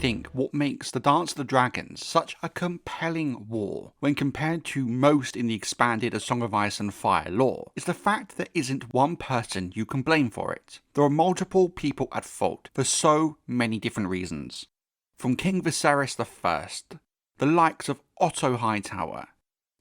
think what makes the Dance of the Dragons such a compelling war when compared to most in the expanded A Song of Ice and Fire lore is the fact there isn't one person you can blame for it. There are multiple people at fault for so many different reasons. From King Viserys I, the likes of Otto Hightower,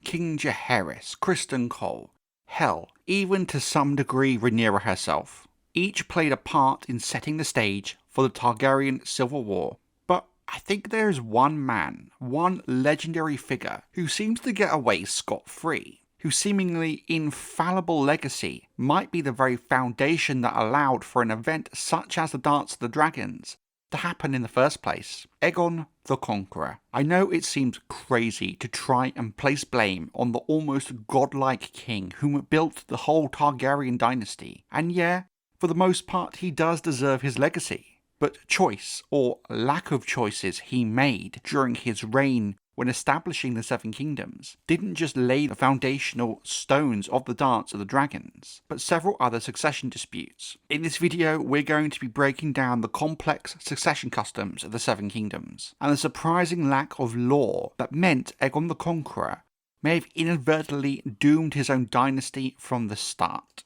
King Jaehaerys, Criston Cole, hell, even to some degree Rhaenyra herself. Each played a part in setting the stage for the Targaryen Civil War, but I think there is one man, one legendary figure, who seems to get away scot-free, whose seemingly infallible legacy might be the very foundation that allowed for an event such as the Dance of the Dragons to happen in the first place. Aegon the Conqueror. I know it seems crazy to try and place blame on the almost godlike king who built the whole Targaryen dynasty, and yeah, for the most part he does deserve his legacy. But choice, or lack of choices he made during his reign when establishing the Seven Kingdoms, didn't just lay the foundational stones of the Dance of the Dragons, but several other succession disputes. In this video, we're going to be breaking down the complex succession customs of the Seven Kingdoms, and the surprising lack of law that meant Aegon the Conqueror may have inadvertently doomed his own dynasty from the start.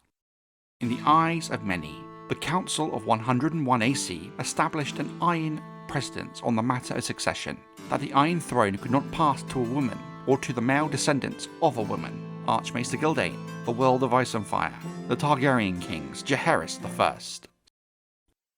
In the eyes of many, the Council of 101 AC established an iron precedent on the matter of succession, that the Iron Throne could not pass to a woman or to the male descendants of a woman. Archmaester Gildane, the World of Ice and Fire, the Targaryen Kings, Jaehaerys I.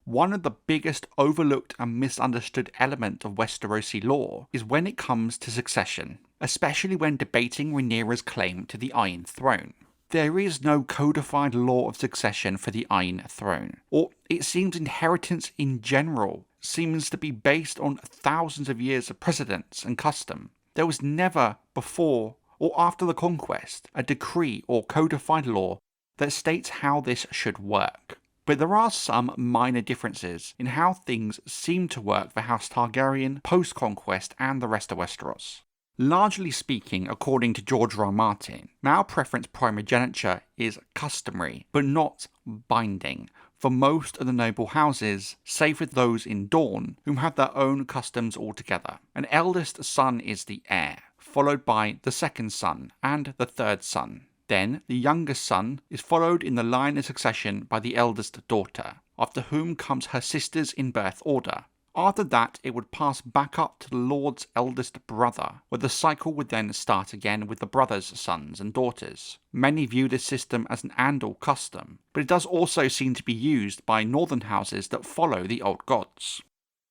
One of the biggest overlooked and misunderstood element of Westerosi lore is when it comes to succession, especially when debating Rhaenyra's claim to the Iron Throne. There is no codified law of succession for the Iron Throne, or it seems inheritance in general seems to be based on thousands of years of precedents and custom. There was never, before or after the conquest, a decree or codified law that states how this should work. But there are some minor differences in how things seem to work for House Targaryen post-conquest and the rest of Westeros. Largely speaking, according to George R. R. Martin, male preference primogeniture is customary, but not binding, for most of the noble houses, save for those in Dawn, whom have their own customs altogether. An eldest son is the heir, followed by the second son and the third son. Then the youngest son is followed in the line of succession by the eldest daughter, after whom comes her sisters in birth order. After that, it would pass back up to the Lord's eldest brother, where the cycle would then start again with the brother's sons and daughters. Many view this system as an Andal custom, but it does also seem to be used by northern houses that follow the old gods.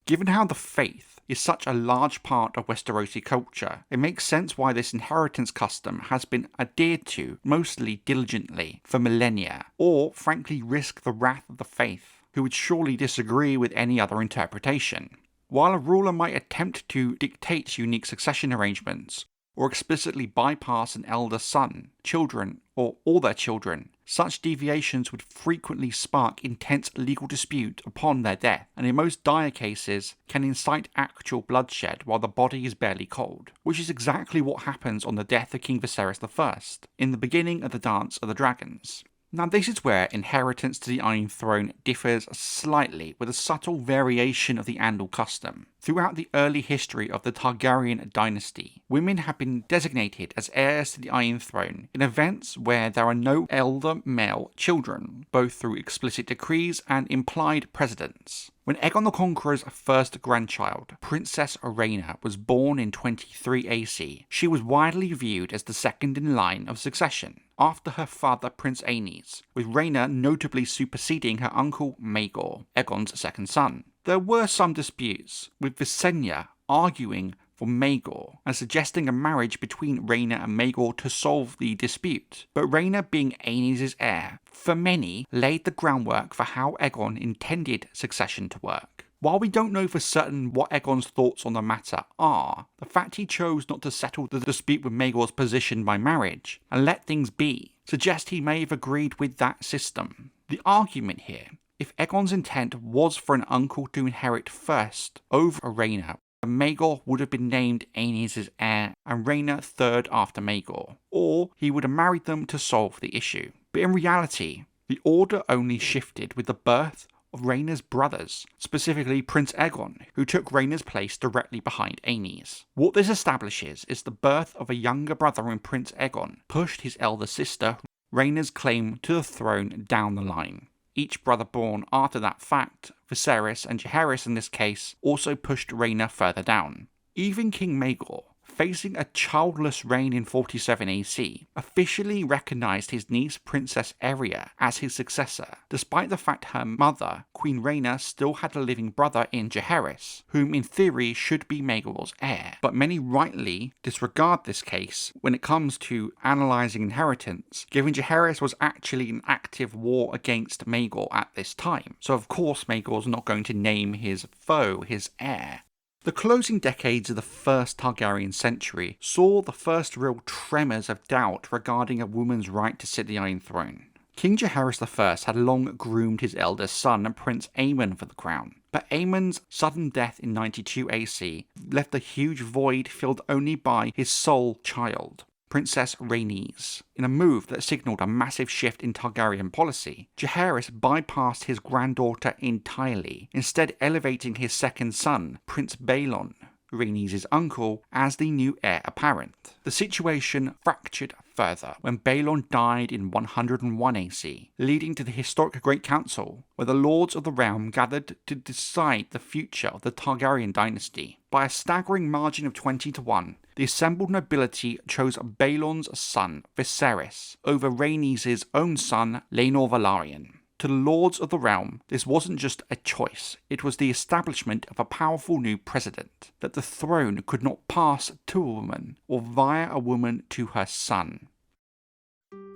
Given how the faith is such a large part of Westerosi culture, it makes sense why this inheritance custom has been adhered to mostly diligently for millennia, or frankly risk the wrath of the faith, who would surely disagree with any other interpretation. While a ruler might attempt to dictate unique succession arrangements, or explicitly bypass an elder son, children, or all their children, such deviations would frequently spark intense legal dispute upon their death, and in most dire cases can incite actual bloodshed while the body is barely cold, which is exactly what happens on the death of King Viserys I, in the beginning of the Dance of the Dragons. Now this is where inheritance to the Iron Throne differs slightly, with a subtle variation of the Andal custom. Throughout the early history of the Targaryen dynasty, women have been designated as heirs to the Iron Throne in events where there are no elder male children, both through explicit decrees and implied precedents. When Aegon the Conqueror's first grandchild, Princess Rhaena, was born in 23 AC, she was widely viewed as the second in line of succession, after her father Prince Rhaenys, with Rhaena notably superseding her uncle Maegor, Aegon's second son. There were some disputes, with Visenya arguing for Maegor and suggesting a marriage between Rhaena and Maegor to solve the dispute, but Rhaena being Rhaenys' heir, for many, laid the groundwork for how Aegon intended succession to work. While we don't know for certain what Aegon's thoughts on the matter are, the fact he chose not to settle the dispute with Maegor's position by marriage and let things be suggests he may have agreed with that system. The argument here, if Aegon's intent was for an uncle to inherit first over Rhaena, Maegor would have been named Rhaenys' heir and Rhaena third after Maegor, or he would have married them to solve the issue. But in reality, the order only shifted with the birth of Rhaenyra's brothers, specifically Prince Aegon, who took Rhaenyra's place directly behind Aenys. What this establishes is the birth of a younger brother when Prince Aegon pushed his elder sister, Rhaenyra's claim to the throne down the line. Each brother born after that fact, Viserys and Jaehaerys in this case, also pushed Rhaenyra further down. Even King Maegor, facing a childless reign in 47 AC, officially recognised his niece Princess Aerea as his successor, despite the fact her mother, Queen Rhaena, still had a living brother in Jaehaerys, whom in theory should be Maegor's heir. But many rightly disregard this case when it comes to analysing inheritance, given Jaehaerys was actually in active war against Maegor at this time, so of course Maegor's not going to name his foe his heir. The closing decades of the first Targaryen century saw the first real tremors of doubt regarding a woman's right to sit the Iron Throne. King Jaehaerys I had long groomed his eldest son, Prince Aemon, for the crown, but Aemon's sudden death in 92 AC left a huge void filled only by his sole child, Princess Rhaenys. In a move that signalled a massive shift in Targaryen policy, Jaehaerys bypassed his granddaughter entirely, instead elevating his second son, Prince Baelon, Rhaenys' uncle, as the new heir apparent. The situation fractured further when Baelon died in 101 AC, leading to the historic Great Council, where the Lords of the Realm gathered to decide the future of the Targaryen dynasty. By a staggering margin of 20-1, the assembled nobility chose Baelon's son, Viserys, over Rhaenys' own son, Laenor Velaryon. To the Lords of the Realm, this wasn't just a choice, it was the establishment of a powerful new precedent, that the throne could not pass to a woman, or via a woman to her son.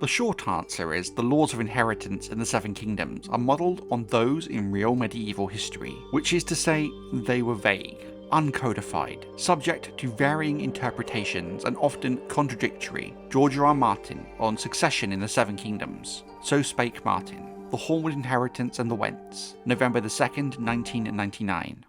The short answer is the laws of inheritance in the Seven Kingdoms are modelled on those in real medieval history, which is to say, they were vague, uncodified, subject to varying interpretations and often contradictory. George R. R. Martin on Succession in the Seven Kingdoms. So Spake Martin. The Hornwood Inheritance and the Wents, November 2nd, 1999.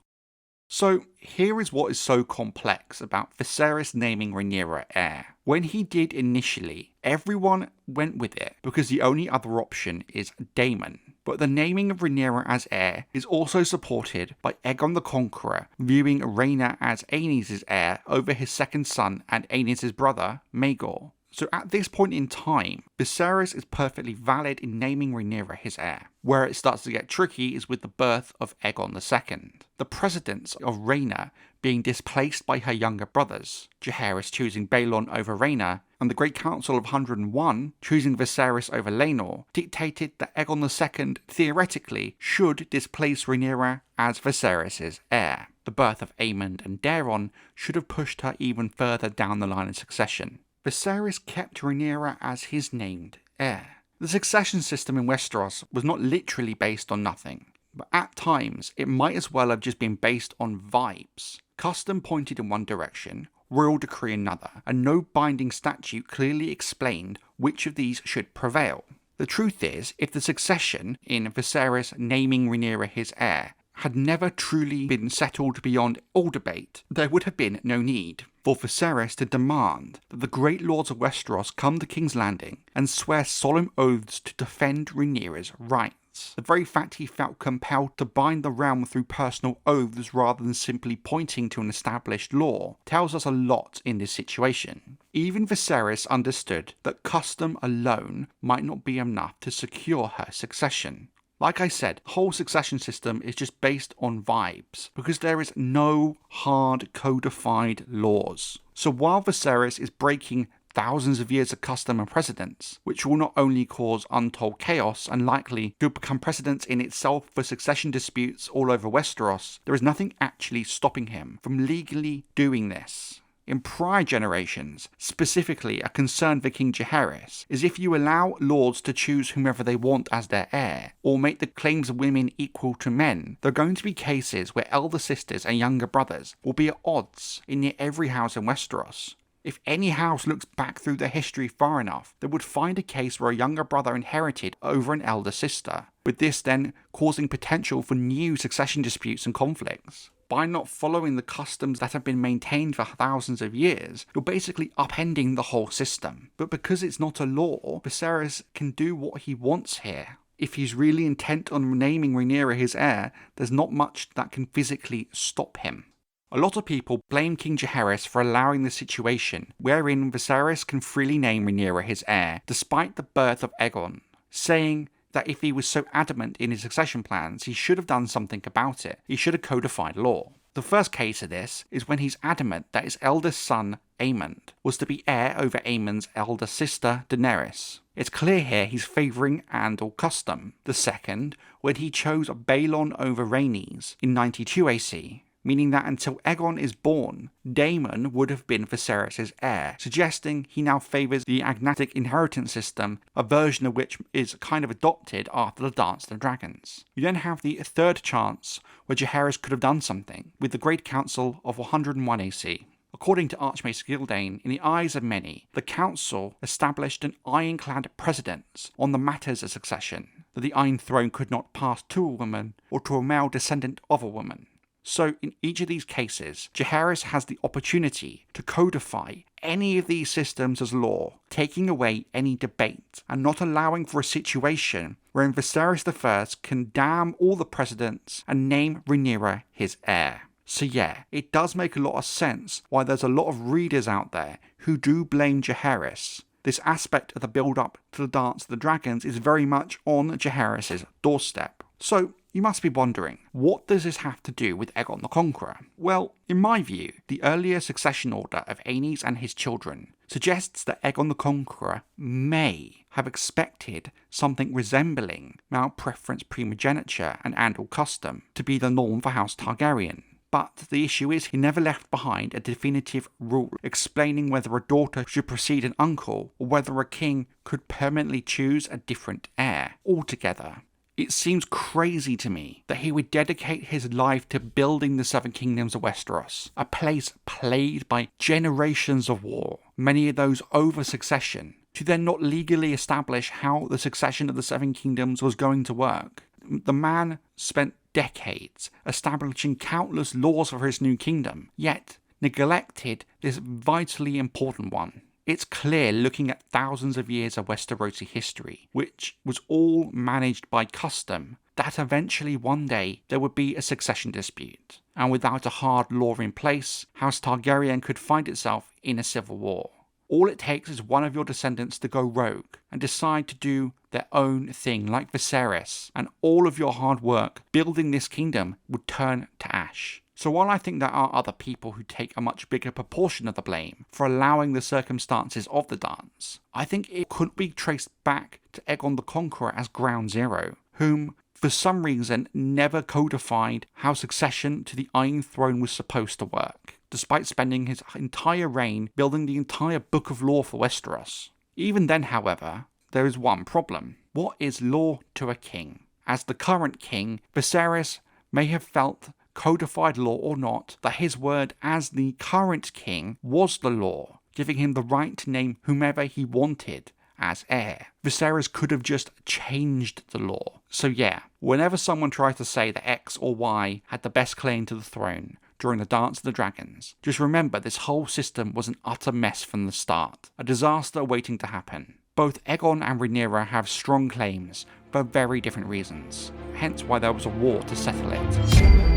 So here is what is so complex about Viserys naming Rhaenyra heir. When he did initially, everyone went with it because the only other option is Daemon. But the naming of Rhaenyra as heir is also supported by Aegon the Conqueror viewing Rhaena as Aenys' heir over his second son and Aenys' brother, Maegor. So at this point in time, Viserys is perfectly valid in naming Rhaenyra his heir. Where it starts to get tricky is with the birth of Aegon II. The precedents of Rhaena being displaced by her younger brothers, Jaehaerys choosing Baelon over Rhaena, and the Great Council of 101 choosing Viserys over Laenor, dictated that Aegon II theoretically should displace Rhaenyra as Viserys' heir. The birth of Aemond and Daeron should have pushed her even further down the line of succession. Viserys kept Rhaenyra as his named heir. The succession system in Westeros was not literally based on nothing, but at times it might as well have just been based on vibes. Custom pointed in one direction, royal decree another, and no binding statute clearly explained which of these should prevail. The truth is, if the succession, in Viserys naming Rhaenyra his heir, had never truly been settled beyond all debate, there would have been no need for Viserys to demand that the great lords of Westeros come to King's Landing and swear solemn oaths to defend Rhaenyra's rights. The very fact he felt compelled to bind the realm through personal oaths rather than simply pointing to an established law tells us a lot in this situation. Even Viserys understood that custom alone might not be enough to secure her succession. Like I said, the whole succession system is just based on vibes, because there is no hard codified laws. So while Viserys is breaking thousands of years of custom and precedents, which will not only cause untold chaos and likely could become precedents in itself for succession disputes all over Westeros, there is nothing actually stopping him from legally doing this. In prior generations, specifically a concern for King Jaehaerys, is if you allow lords to choose whomever they want as their heir, or make the claims of women equal to men, there are going to be cases where elder sisters and younger brothers will be at odds in near every house in Westeros. If any house looks back through their history far enough, they would find a case where a younger brother inherited over an elder sister, with this then causing potential for new succession disputes and conflicts. By not following the customs that have been maintained for thousands of years, you're basically upending the whole system. But because it's not a law, Viserys can do what he wants here. If he's really intent on naming Rhaenyra his heir, there's not much that can physically stop him. A lot of people blame King Jaehaerys for allowing the situation wherein Viserys can freely name Rhaenyra his heir despite the birth of Aegon, saying that if he was so adamant in his succession plans, he should have done something about it. He should have codified law. The first case of this is when he's adamant that his eldest son, Aemond, was to be heir over Aemon's elder sister, Daenerys. It's clear here he's favouring Andal custom. The second, when he chose Baelon over Rhaenys in 92 AC, meaning that until Aegon is born, Daemon would have been Viserys' heir, suggesting he now favours the agnatic inheritance system, a version of which is kind of adopted after the Dance of the Dragons. You then have the third chance where Jaehaerys could have done something, with the Great Council of 101 AC. According to Archmace Gildane, in the eyes of many, the council established an ironclad precedent on the matters of succession, that the Iron Throne could not pass to a woman or to a male descendant of a woman. So in each of these cases, Jaehaerys has the opportunity to codify any of these systems as law, taking away any debate and not allowing for a situation wherein Viserys I can damn all the precedents and name Rhaenyra his heir. So yeah, it does make a lot of sense why there's a lot of readers out there who do blame Jaehaerys. This aspect of the build-up to the Dance of the Dragons is very much on Jaehaerys' doorstep. So you must be wondering, what does this have to do with Aegon the Conqueror? Well, in my view, the earlier succession order of Rhaenys and his children suggests that Aegon the Conqueror may have expected something resembling male preference primogeniture and Andal custom to be the norm for House Targaryen. But the issue is he never left behind a definitive rule explaining whether a daughter should precede an uncle or whether a king could permanently choose a different heir altogether. It seems crazy to me that he would dedicate his life to building the Seven Kingdoms of Westeros, a place plagued by generations of war, many of those over succession, to then not legally establish how the succession of the Seven Kingdoms was going to work. The man spent decades establishing countless laws for his new kingdom, yet neglected this vitally important one. It's clear looking at thousands of years of Westerosi history, which was all managed by custom, that eventually one day there would be a succession dispute, and without a hard law in place, House Targaryen could find itself in a civil war. All it takes is one of your descendants to go rogue and decide to do their own thing like Viserys, and all of your hard work building this kingdom would turn to ash. So while I think there are other people who take a much bigger proportion of the blame for allowing the circumstances of the dance, I think it could be traced back to Aegon the Conqueror as ground zero, whom for some reason never codified how succession to the Iron Throne was supposed to work, despite spending his entire reign building the entire book of law for Westeros. Even then, however, there is one problem. What is law to a king? As the current king, Viserys may have felt, codified law or not, that his word as the current king was the law, giving him the right to name whomever he wanted as heir. Viserys could have just changed the law. So yeah, whenever someone tries to say that X or Y had the best claim to the throne during the Dance of the Dragons, just remember this whole system was an utter mess from the start, a disaster waiting to happen. Both Aegon and Rhaenyra have strong claims for very different reasons, hence why there was a war to settle it.